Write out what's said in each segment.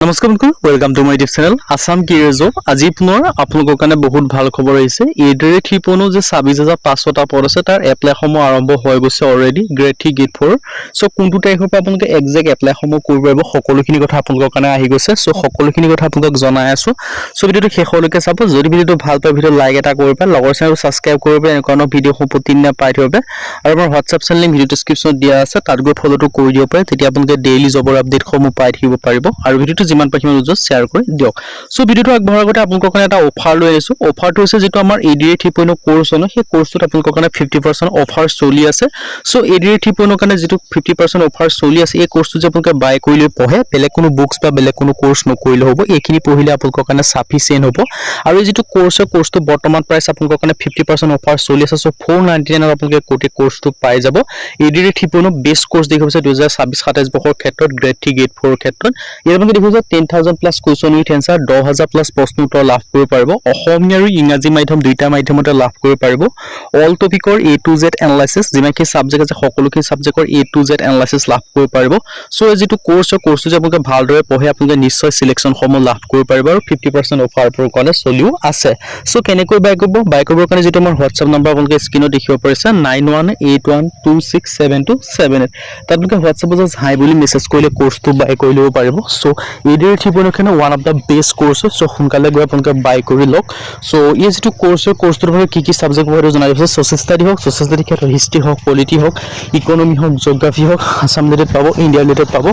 নমস্কাৰ বন্ধু, welcome to my YouTube channel Assam career job. আজি পুনৰ আপোনালোকৰ কাৰণে বহুত ভাল খবৰ আহিছে। এইদৰে 3.0 যে 26,500টা পদ আছে তাৰ এপ্লাইসমূহ আৰম্ভ হৈ গৈছে অলৰেডি গ্ৰেড 3 গ্ৰেড 4। সো কোনটো তাৰিখৰ পৰা আপোনালোকে এক্সাক্ট এপ্লাইসমূহ কৰিব পাৰিব সকলোখিনি কথা আপোনালোকৰ কাৰণে আহি গৈছে। সো সকলোখিনি কথা আপোনালোকক জনাই আছো। সো ভিডিওটো শেষলৈকে চাব। যদি ভিডিওটো ভাল পায় ভিডিও লাইক এটা কৰিব, লগৰ চেনেলটো সাবস্ক্ৰাইব কৰিব, এনেকুৱা ভিডিও প্ৰতিদিনে পাই থাকিব। আৰু আমাৰ হোৱাটছআপ চেনেল ভিডিও ডেসক্ৰিপশনত দিয়া আছে, তাত গৈ ফলোটো কৰি দিব পাৰে। তেতিয়া আপোনালোকে ডেইলি জবৰ আপডেটসমূহ পাই থাকিব পাৰিব। আৰু ভিডিওটো যিমান পাৰি সিমান শ্বেয়াৰ কৰি দিয়ক। সো ভিডিওটো আগবঢ়াৰ আগতে আপোনালোকৰ কাৰণে এটা অফাৰ লৈ আহিছো। অফাৰটো হৈছে যেটো আমাৰ ADA 3.0 কোৰ্স হয়, সেই কোৰ্সটোত আপোনালোকৰ কাৰণে 50% অফাৰ চলি আছে। সো ADA 3.0 কাৰণে যেটো 50% অফাৰ চলি আছে, এই কোৰ্সটো যে আপোনালোকে বাই কৰিলে পঢ়ে, বেলেগ কোনো বুকস বা বেলেগ কোনো কোৰ্স নকৰিলে হ'ব। এইখিনি পঢ়িলে আপোনালোকৰ কাৰণে সাফিচিয়েন্ট হ'ব। আৰু এই যেটো কোৰ্সটো বৰ্তমান প্ৰাইস আপোনালোকৰ কাৰণে 50% অফাৰ চলি আছে। সো 499 ত আপোনালোকে কোটি কোৰ্সটো পাই যাব। ADA 3.0 বেষ্ট কোৰ্স দেখিছে 2026-27 বৰ্ষৰ ক্ষেত্ৰত গ্ৰেড 3 গ্ৰেড 4 ক্ষেত্ৰত। ইয়াৰ মানে দেখিছে 10,000 plus question with answer, 10,000 plus প্ৰশ্ন উত্তৰ লাভ কৰিব পাৰিব। অসমীয়া আৰু ইংৰাজী মাধ্যম দুইটা মাধ্যমতে লাভ কৰিব পাৰিব। অল টপিকৰ A to Z এনালাইসিস, যিমানখিনি সাবজেক্ট আছে সকলোখিনি সাবজেক্টৰ A to Z এনালাইসিস লাভ কৰিব পাৰিব। সো এই যেটো কোৰ্সটো যে আপোনালোকে ভালদৰে পঢ়ে আপোনালোকে নিশ্চয় সিলেকশন সমূহ লাভ কৰিব পাৰিব। আৰু 50% অফাৰ কাৰণে চলিও আছে। সো কেনেকৈ বাই কৰিবৰ কাৰণে যেটো আমাৰ হোৱাটছআপ নম্বৰ আপোনালোকে স্ক্ৰিনত দেখিব পাৰিছে 9181267278, তাত আপোনালোকে হোৱাটছআপত জাস্ট হাই বুলি মেছেজ কৰিলে কোৰ্সটো বাই কৰি ল'ব পাৰিব। সো ADA 3.0 খানে one of the best course. So সোনকালে গৈ আপোনালোকে বাই কৰি লওক। সো এই যেটো কোৰ্সটোৰ মানে কি সাবজেক্ট হয় জনাই দিছে। সোশ্যাল ষ্টাডি হওক, সোশ্যাল ষ্টাডি ক্ষেত্ৰত হিষ্ট্ৰি হওক, পলিটি হওক, ইকোনমি হওক, জিওগ্ৰাফি হওক, আসাম ৰিলেটেড পাব, ইণ্ডিয়া ৰিলেটেড পাব,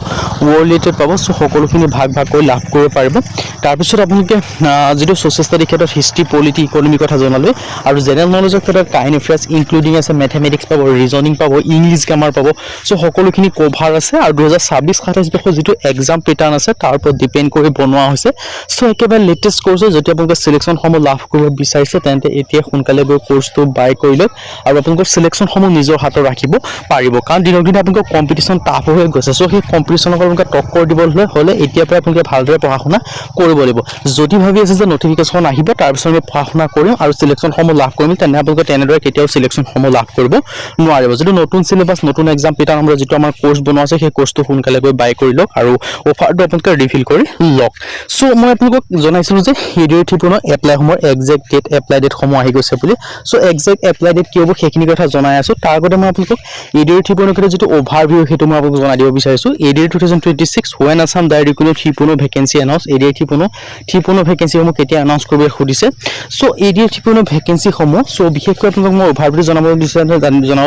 ওয়াৰ্ল্ড ৰিলেটেড পাব। সো সকলোখিনি ভাগ কৰি লাভ কৰিব পাৰিব। তাৰপিছত আপোনালোকে যেটো সোশ্যাল ষ্টাডি ক্ষেত্ৰত হিষ্ট্ৰি, পলিটি, ইকোনমি কথা জনালে, আৰু জেনাৰেল নলেজৰ ক্ষেত্ৰত কাৰেণ্ট এফেয়াৰ্স ইনক্লুডিং আছে মেথমেটিক্স পাব, ৰিজনিং পাব, ইংলিশ গ্ৰামাৰ পাব। সো সকলোখিনি কভাৰ আছে। আৰু 2026-27 বৰ্ষৰ যেটো এক্সাম প্যাটাৰ্ন আছে তাৰ ওপৰত ডিপেন্ড কৰি বনোৱা হৈছে। সো একেবাৰে লেটেষ্ট কোৰ্স, যদি আপোনালোকে সিলেকশন সমূহ লাভ কৰিব বিচাৰিছে তেন্তে এতিয়া সোনকালে গৈ কোৰ্সটো বাই কৰি লওক। আৰু আপোনালোকৰ সিলেকশন সমূহ নিজৰ হাতত ৰাখিব পাৰিব। কাৰণ দিনক দিনে আপোনালোকৰ কম্পিটিশন টাফ হৈ গৈছে। সো সেই কম্পিটিশনক আপোনালোকে টক্কৰ দিবলৈ হ'লে এতিয়াৰ পৰা আপোনালোকে ভালদৰে পঢ়া শুনা কৰিব লাগিব। যদি ভাবি আছে যে নটিফিকেশন আহিব তাৰপিছত আমি পঢ়া শুনা কৰিম আৰু সিলেকশন সমূহ লাভ কৰিম, তেনে আপোনালোকে তেনেদৰে কেতিয়াও সিলেকশন সমূহ লাভ কৰিব নোৱাৰিব। যদি নতুন সিলেবাস, নতুন এক্সাম প্যাটাৰ্ন আমাৰ যেটো আমাৰ কোৰ্স বনোৱা আছে, সেই কোৰ্সটো সোনকালে গৈ বাই কৰি লওক আৰু অফাৰটো আপোনালোকে ৰিফিল কৰি লওক। সো মই আপোনালোকক জনাইছিলো যে ADA 3.0 এপ্লাই সমূহৰ এক্সাক্ট ডেট, এপ্লাই ডেট সমূহ আহি গৈছে বুলি। সো এক্সাক্ট এপ্লাই ডেট কি হ'ব সেইখিনি কথা জনাই আছো। তাৰ আগতে মই আপোনালোকক ADA 3.0 যেটো ওভাৰভিউ সেইটো মই আপোনালোকক জনাই দিব বিচাৰিছো। ADA 2026 when Assam Direct Recruitment 3.0 vacancy announce. ADA 3.0 vacancy সমূহ কেতিয়া এনাউন্স কৰিব সুধিছে। সো ADA 3.0 ভ্যাকেন্সি সমূহ সো বিশেষকৈ আপোনালোকক মই ওভাৰভিউ জনাব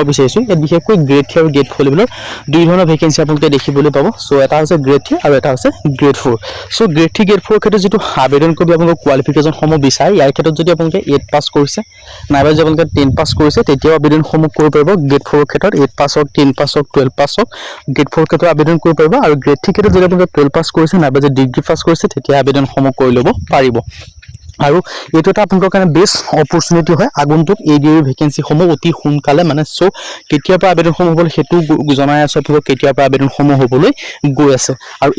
বিচাৰিছো। ইয়াত বিশেষকৈ গ্ৰেড 3 আৰু গ্ৰেড 4 লেভেলৰ দুই ধৰণৰ ভ্যাকেন্সি আপোনালোকে দেখিবলৈ পাব। সো এটা হৈছে গ্ৰেড 3 আৰু এটা হৈছে গ্ৰেড 4। সো গ্ৰেড 3 গ্ৰেড 4 ক্ষেত্ৰত যেটো আবেদন কৰিব আপোনালোক কোৱালিফিকেশন সমূহ বিচাৰে, ইয়াৰ ক্ষেত্ৰত যদি আপোনালোকে 8 পাস কৰিছে নাইবা যদি আপোনালোকে 10 পাস কৰিছে তেতিয়াও আবেদন সমূহ কৰিব পাৰিব। গ্ৰেড 4 ক্ষেত্ৰত 8 পাস হওক, 10 পাস হওক, 12 পাস হওক, গ্ৰেড 4 ক্ষেত্ৰত আবেদন কৰিব পাৰিব। আৰু গ্ৰেড 3 ক্ষেত্ৰত যদি আপোনালোকে 12 পাস কৰিছে নাইবা যদি ডিগ্ৰী পাস কৰিছে তেতিয়া আবেদন সমূহ কৰি ল'ব পাৰিব। আৰু এইটো এটা আপোনালোকৰ কাৰণে বেষ্ট অপৰচুনিটি হয়। আগন্তুক ADA ভ্যাকেন্সি সমূহ অতি সোনকালে মানে সো কেতিয়াৰ পৰা আবেদন সমূহ হ'বলৈ হেতু জনাই আছো আপোনালোকক কেতিয়াৰ পৰা আবেদন সমূহ হ'বলৈ গৈ আছে। আৰু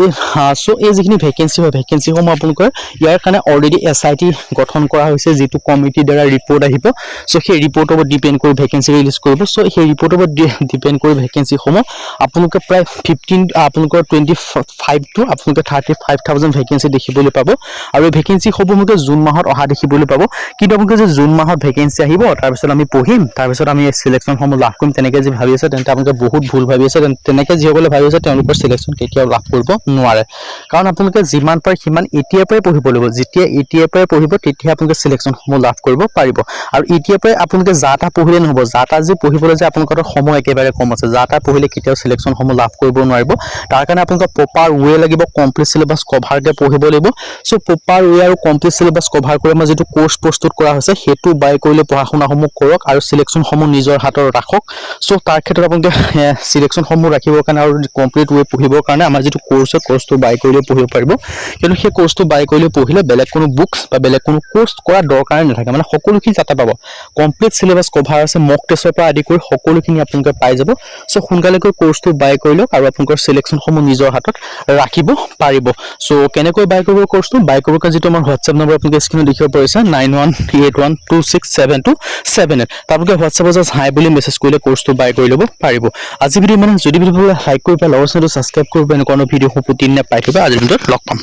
সো এই যিখিনি ভ্যাকেন্সি হয় ভ্যাকেন্সি সমূহ আপোনালোকৰ ইয়াৰ কাৰণে অলৰেডি SIT গঠন কৰা হৈছে, যেটো কমিটিৰ দ্বাৰা ৰিপৰ্ট আহিব। সো সেই ৰিপৰ্টৰ ওপৰত ডিপেন্ড কৰি ভ্যাকেন্সি ৰিলিজ কৰিব। সো সেই ৰিপৰ্টৰ ওপৰত ডিপেন্ড কৰি ভ্যাকেন্সি সমূহ আপোনালোকে প্ৰায় 15 আপোনালোকৰ 25 টু আপোনালোকে 35,000 ভ্যাকেন্সি দেখিবলৈ পাব। আৰু এই ভ্যাকেন্সি সমূহকে জুন মাহত অহা দেখিবলৈ পাব। কিন্তু আপোনালোকে যে জুন মাহত ভ্যাকেন্সি আহিব তাৰপিছত আমি পঢ়িম তাৰপিছত আমি সিলেকশন সমূহ লাভ কৰিম তেনেকৈ যে ভাবি আছে তেন্তে আপোনালোকে বহুত ভুল ভাবি আছে। তেনেকৈ যিসকলে ভাবি আছে তেওঁলোকৰ সিলেকশন কেতিয়াও লাভ কৰিব নোৱাৰে। কাৰণ আপোনালোকে যিমান পাৰে সিমান এতিয়াৰ পৰাই পঢ়িব লাগিব। যেতিয়া এতিয়াৰ পৰাই পঢ়িব তেতিয়া আপোনালোকে সিলেকশন সমূহ লাভ কৰিব পাৰিব। আৰু এতিয়াৰ পৰাই আপোনালোকে যাতা পঢ়িলে নহ'ব। যাতা যে পঢ়িবলৈ যে আপোনালোকৰ সময় একেবাৰে কম আছে, যাতা পঢ়িলে কেতিয়াও সিলেকশন সমূহ লাভ কৰিব নোৱাৰিব। তাৰ কাৰণে আপোনালোকক প্ৰপাৰ ৱে লাগিব, কমপ্লিট সিলেবাস কভাৰকে পঢ়িব লাগিব। সো প্ৰপাৰ ৱে আৰু কমপ্লিট সিলেবাস কভাৰ কৰি আমাৰ যেটো কোৰ্স প্ৰস্তুত কৰা হৈছে সেইটো বাই কৰিলে পঢ়া শুনা সমূহ কৰক আৰু সিলেকশন সমূহ নিজৰ হাতত ৰাখক। সো তাৰ ক্ষেত্ৰত আপোনালোকে সিলেকশন সমূহ ৰাখিবৰ কাৰণে আৰু কমপ্লিট ৱে পঢ়িবৰ কাৰণে আমাৰ যেটো কোৰ্সটো বাই কৰিলে পঢ়িব পাৰিব। কিন্তু সেই কোৰ্সটো বাই কৰিলে পঢ়িলে বেলেগ কোনো বুকস বা বেলেগ কোনো কোৰ্স কৰা দৰকাৰ নাথাকে। মানে সকলোখিনি যাতে পাব, কমপ্লিট সিলেবাস কভাৰ আছে, মক টেষ্টৰ পৰা আদি কৰি সকলোখিনি আপোনালোকে পাই যাব। সো সোনকালে কোৰ্সটো বাই কৰি লওক আৰু আপোনালোকৰ সিলেকশন সমূহ নিজৰ হাতত ৰাখিব পাৰিব। সো কেনেকৈ বাই কৰিব কোৰ্সটো বাই কৰিব কাৰণে যেটো আমাৰ হোৱাটছআপ নম্বৰ আপোনালোকে স্ক্ৰিনত দেখিব পাৰিছে 9181267278, আপোনালোকে হোৱাটছআপত জাস্ট হাই বুলি মেছেজ কৰিলে কোৰ্সটো বাই কৰি ল'ব পাৰিব। আজি ভিডিও যদি ভিডিও লাইক কৰিব লগৰ চেনেলটো সাবস্ক্ৰাইব কৰিব, এনেকুৱা ভিডিও প্ৰতিদিনে পাই থাকিব। আজিৰ ভিডিওত লগ পাম।